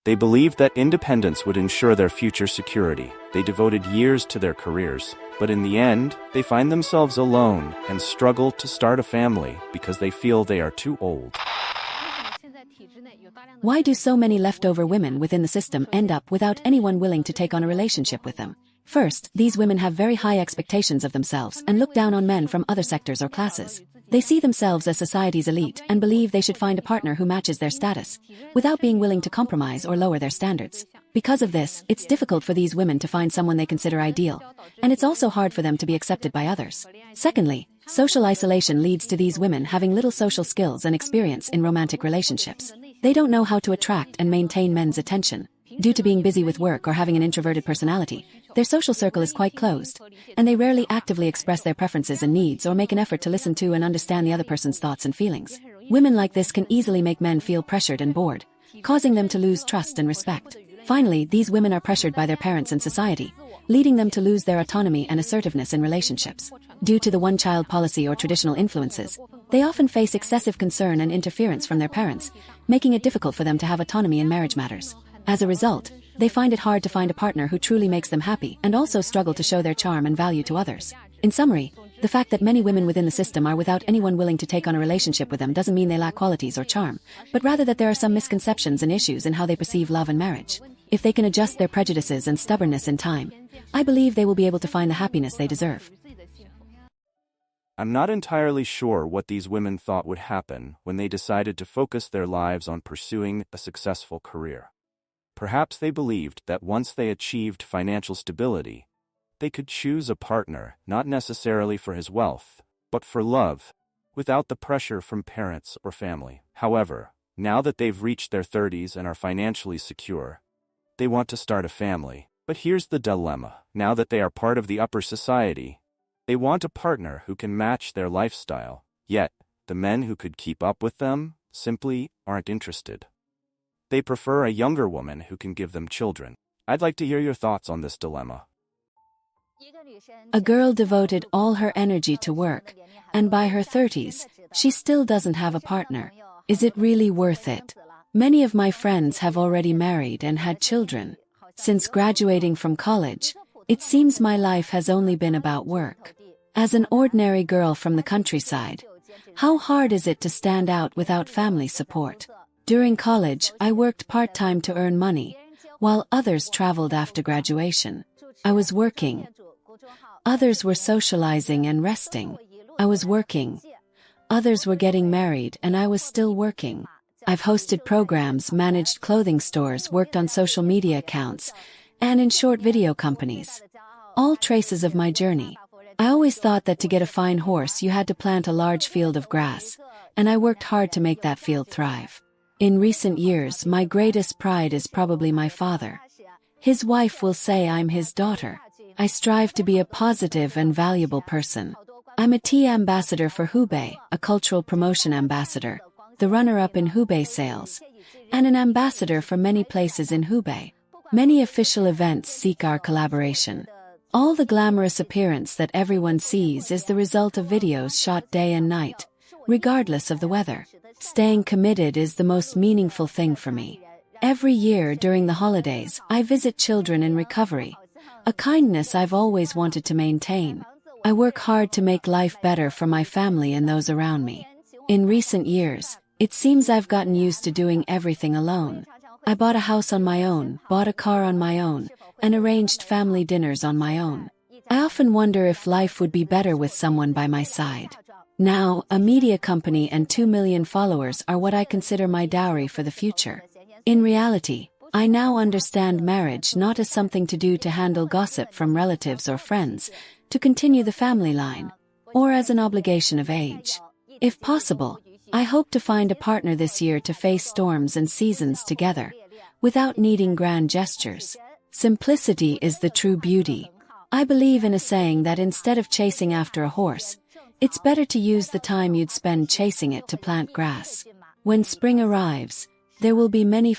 They believed that independence would ensure their future security. They devoted years to their careers, but in the end, they find themselves alone and struggle to start a family because they feel they are too old. Why do so many leftover women within the system end up without anyone willing to take on a relationship with them? First, these women have very high expectations of themselves and look down on men from other sectors or classes. They see themselves as society's elite and believe they should find a partner who matches their status, without being willing to compromise or lower their standards. Because of this, it's difficult for these women to find someone they consider ideal, and it's also hard for them to be accepted by others. Secondly, social isolation leads to these women having little social skills and experience in romantic relationships. They don't know how to attract and maintain men's attention. Due to being busy with work or having an introverted personality, their social circle is quite closed, and they rarely actively express their preferences and needs or make an effort to listen to and understand the other person's thoughts and feelings. Women like this can easily make men feel pressured and bored, causing them to lose trust and respect. Finally, these women are pressured by their parents and society, leading them to lose their autonomy and assertiveness in relationships. Due to the one-child policy or traditional influences, they often face excessive concern and interference from their parents, making it difficult for them to have autonomy in marriage matters. As a result, they find it hard to find a partner who truly makes them happy and also struggle to show their charm and value to others. In summary, the fact that many women within the system are without anyone willing to take on a relationship with them doesn't mean they lack qualities or charm, but rather that there are some misconceptions and issues in how they perceive love and marriage. If they can adjust their prejudices and stubbornness in time, I believe they will be able to find the happiness they deserve. I'm not entirely sure what these women thought would happen when they decided to focus their lives on pursuing a successful career. Perhaps they believed that once they achieved financial stability, they could choose a partner not necessarily for his wealth, but for love, without the pressure from parents or family. However, now that they've reached their 30s and are financially secure, they want to start a family. But here's the dilemma. Now that they are part of the upper society, they want a partner who can match their lifestyle, yet the men who could keep up with them simply aren't interested. They prefer a younger woman who can give them children. I'd like to hear your thoughts on this dilemma. A girl devoted all her energy to work, and by her 30s, she still doesn't have a partner. Is it really worth it? Many of my friends have already married and had children. Since graduating from college, it seems my life has only been about work. As an ordinary girl from the countryside, how hard is it to stand out without family support? During college, I worked part-time to earn money, while others traveled after graduation. I was working. Others were socializing and resting. I was working. Others were getting married and I was still working. I've hosted programs, managed clothing stores, worked on social media accounts, and in short video companies. All traces of my journey. I always thought that to get a fine horse you had to plant a large field of grass, and I worked hard to make that field thrive. In recent years, my greatest pride is probably my father. His wife will say I'm his daughter. I strive to be a positive and valuable person. I'm a tea ambassador for Hubei, a cultural promotion ambassador, the runner-up in Hubei sales, and an ambassador for many places in Hubei. Many official events seek our collaboration. All the glamorous appearance that everyone sees is the result of videos shot day and night, regardless of the weather. Staying committed is the most meaningful thing for me. Every year during the holidays, I visit children in recovery, a kindness I've always wanted to maintain. I work hard to make life better for my family and those around me. In recent years, it seems I've gotten used to doing everything alone. I bought a house on my own, bought a car on my own, and arranged family dinners on my own. I often wonder if life would be better with someone by my side. Now, a media company and 2 million followers are what I consider my dowry for the future. In reality, I now understand marriage not as something to do to handle gossip from relatives or friends, to continue the family line, or as an obligation of age. If possible, I hope to find a partner this year to face storms and seasons together, without needing grand gestures. Simplicity is the true beauty. I believe in a saying that instead of chasing after a horse, it's better to use the time you'd spend chasing it to plant grass. When spring arrives, there will be many.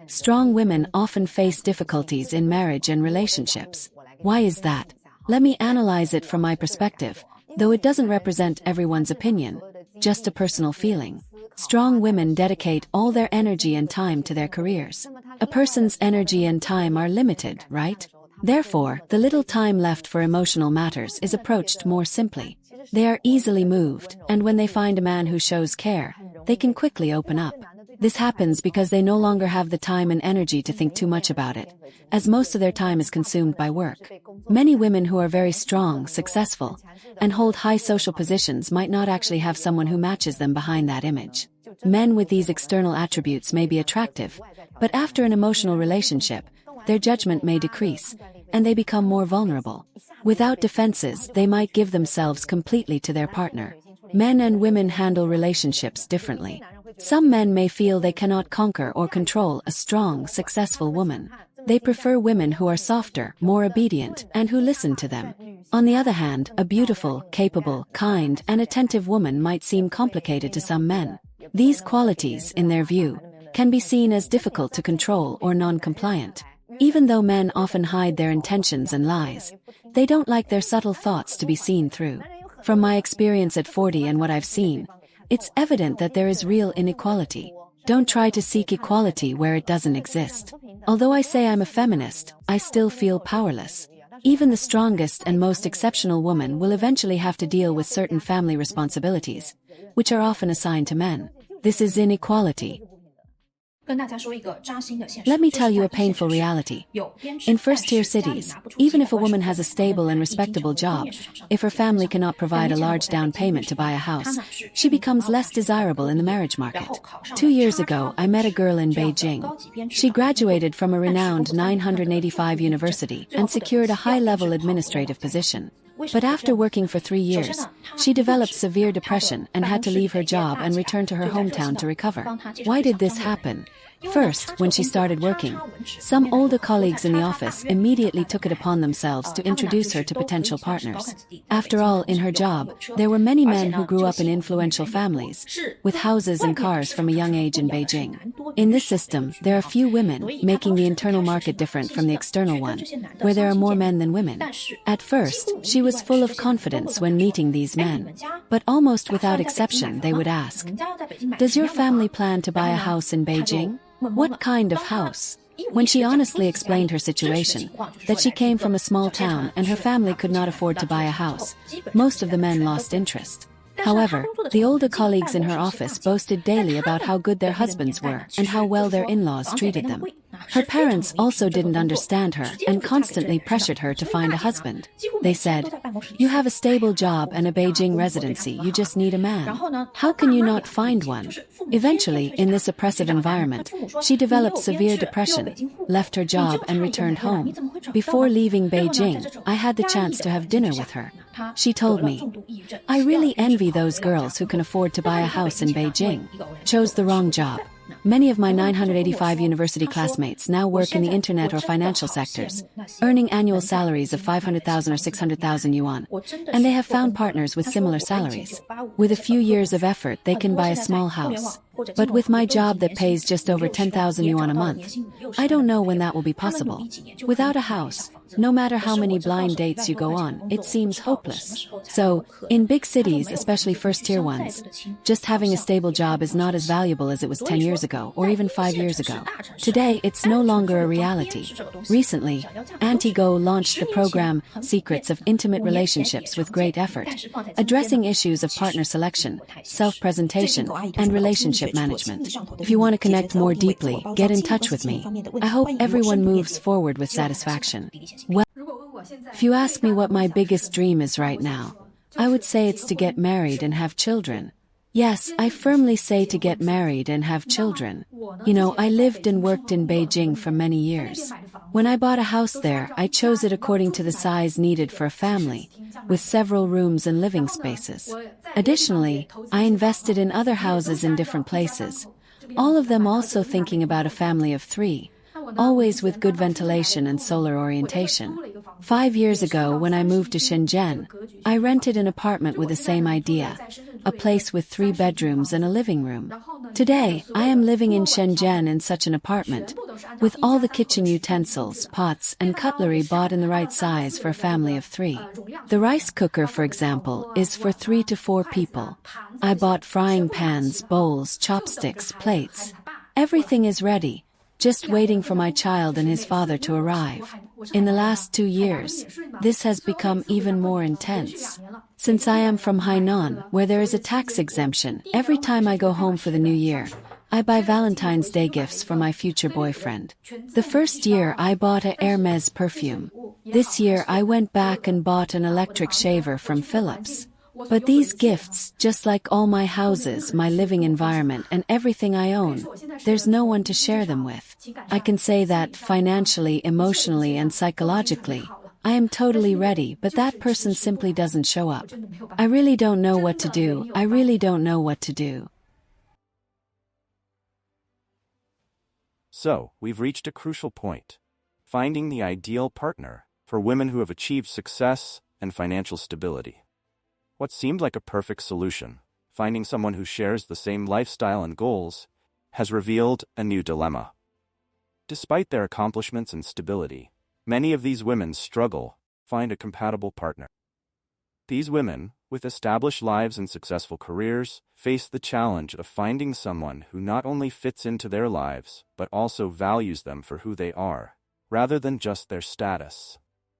Strong women often face difficulties in marriage and relationships. Why is that? Let me analyze it from my perspective, though it doesn't represent everyone's opinion, just a personal feeling. Strong women dedicate all their energy and time to their careers. A person's energy and time are limited, right? Therefore, the little time left for emotional matters is approached more simply. They are easily moved, and when they find a man who shows care, they can quickly open up. This happens because they no longer have the time and energy to think too much about it, as most of their time is consumed by work. Many women who are very strong, successful, and hold high social positions might not actually have someone who matches them behind that image. Men with these external attributes may be attractive, but after an emotional relationship, their judgment may decrease, and they become more vulnerable. Without defenses, they might give themselves completely to their partner. Men and women handle relationships differently. Some men may feel they cannot conquer or control a strong, successful woman. They prefer women who are softer, more obedient, and who listen to them. On the other hand, a beautiful, capable, kind, and attentive woman might seem complicated to some men. These qualities, in their view, can be seen as difficult to control or non-compliant. Even though men often hide their intentions and lies, they don't like their subtle thoughts to be seen through. From my experience at 40 and what I've seen, it's evident that there is real inequality. Don't try to seek equality where it doesn't exist. Although I say I'm a feminist, I still feel powerless. Even the strongest and most exceptional woman will eventually have to deal with certain family responsibilities, which are often assigned to men. This is inequality. Let me tell you a painful reality. In first-tier cities, even if a woman has a stable and respectable job, if her family cannot provide a large down payment to buy a house, she becomes less desirable in the marriage market. 2 years ago, I met a girl in Beijing. She graduated from a renowned 985 university and secured a high-level administrative position. But after working for 3 years, she developed severe depression and had to leave her job and return to her hometown to recover. Why did this happen? First, when she started working, some older colleagues in the office immediately took it upon themselves to introduce her to potential partners. After all, in her job, there were many men who grew up in influential families, with houses and cars from a young age in Beijing. In this system, there are few women, making the internal market different from the external one, where there are more men than women. At first, she was full of confidence when meeting these men, but almost without exception they would ask, "Does your family plan to buy a house in Beijing? What kind of house?" When she honestly explained her situation, that she came from a small town and her family could not afford to buy a house, most of the men lost interest. However, the older colleagues in her office boasted daily about how good their husbands were and how well their in-laws treated them. Her parents also didn't understand her and constantly pressured her to find a husband. They said, "You have a stable job and a Beijing residency, you just need a man. How can you not find one?" Eventually, in this oppressive environment, she developed severe depression, left her job and returned home. Before leaving Beijing, I had the chance to have dinner with her. She told me, "I really envy those girls who can afford to buy a house in Beijing. Chose the wrong job." Many of my 985 university classmates now work in the internet or financial sectors, earning annual salaries of 500,000 or 600,000 yuan, and they have found partners with similar salaries. With a few years of effort, they can buy a small house. But with my job that pays just over 10,000 yuan a month, I don't know when that will be possible. Without a house, no matter how many blind dates you go on, it seems hopeless. So, in big cities, especially first-tier ones, just having a stable job is not as valuable as it was 10 years ago or even 5 years ago. Today, it's no longer a reality. Recently, Auntie Go launched the program Secrets of Intimate Relationships with Great Effort, addressing issues of partner selection, self-presentation, and relationship management. If you want to connect more deeply, get in touch with me. I hope everyone moves forward with satisfaction. Well, if you ask me what my biggest dream is right now, I would say it's to get married and have children. Yes, I firmly say to get married and have children. You know, I lived and worked in Beijing for many years. When I bought a house there, I chose it according to the size needed for a family, with several rooms and living spaces. Additionally, I invested in other houses in different places, all of them also thinking about a family of 3, always with good ventilation and solar orientation. 5 years ago, when I moved to Shenzhen, I rented an apartment with the same idea, a place with 3 bedrooms and a living room. Today, I am living in Shenzhen in such an apartment, with all the kitchen utensils, pots, and cutlery bought in the right size for a family of 3. The rice cooker, for example, is for 3 to 4 people. I bought frying pans, bowls, chopsticks, plates. Everything is ready, just waiting for my child and his father to arrive. In the last 2 years, this has become even more intense. Since I am from Hainan, where there is a tax exemption, every time I go home for the new year, I buy Valentine's Day gifts for my future boyfriend. The first year I bought a Hermes perfume. This year I went back and bought an electric shaver from Philips. But these gifts, just like all my houses, my living environment, and everything I own, there's no one to share them with. I can say that financially, emotionally, and psychologically, I am totally ready, but that person simply doesn't show up. I really don't know what to do. I really don't know what to do. So, we've reached a crucial point. Finding the ideal partner for women who have achieved success and financial stability. What seemed like a perfect solution, finding someone who shares the same lifestyle and goals, has revealed a new dilemma. Despite their accomplishments and stability, many of these women struggle to find a compatible partner. These women, with established lives and successful careers, face the challenge of finding someone who not only fits into their lives, but also values them for who they are, rather than just their status.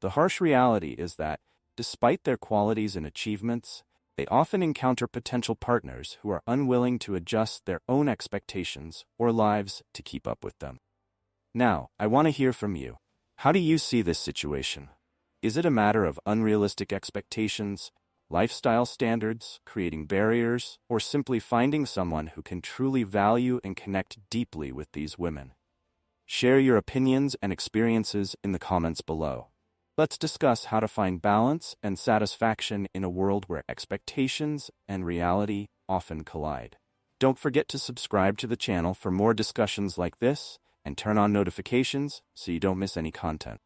The harsh reality is that, despite their qualities and achievements, they often encounter potential partners who are unwilling to adjust their own expectations or lives to keep up with them. Now, I want to hear from you. How do you see this situation? Is it a matter of unrealistic expectations, lifestyle standards, creating barriers, or simply finding someone who can truly value and connect deeply with these women? Share your opinions and experiences in the comments below. Let's discuss how to find balance and satisfaction in a world where expectations and reality often collide. Don't forget to subscribe to the channel for more discussions like this, and turn on notifications so you don't miss any content.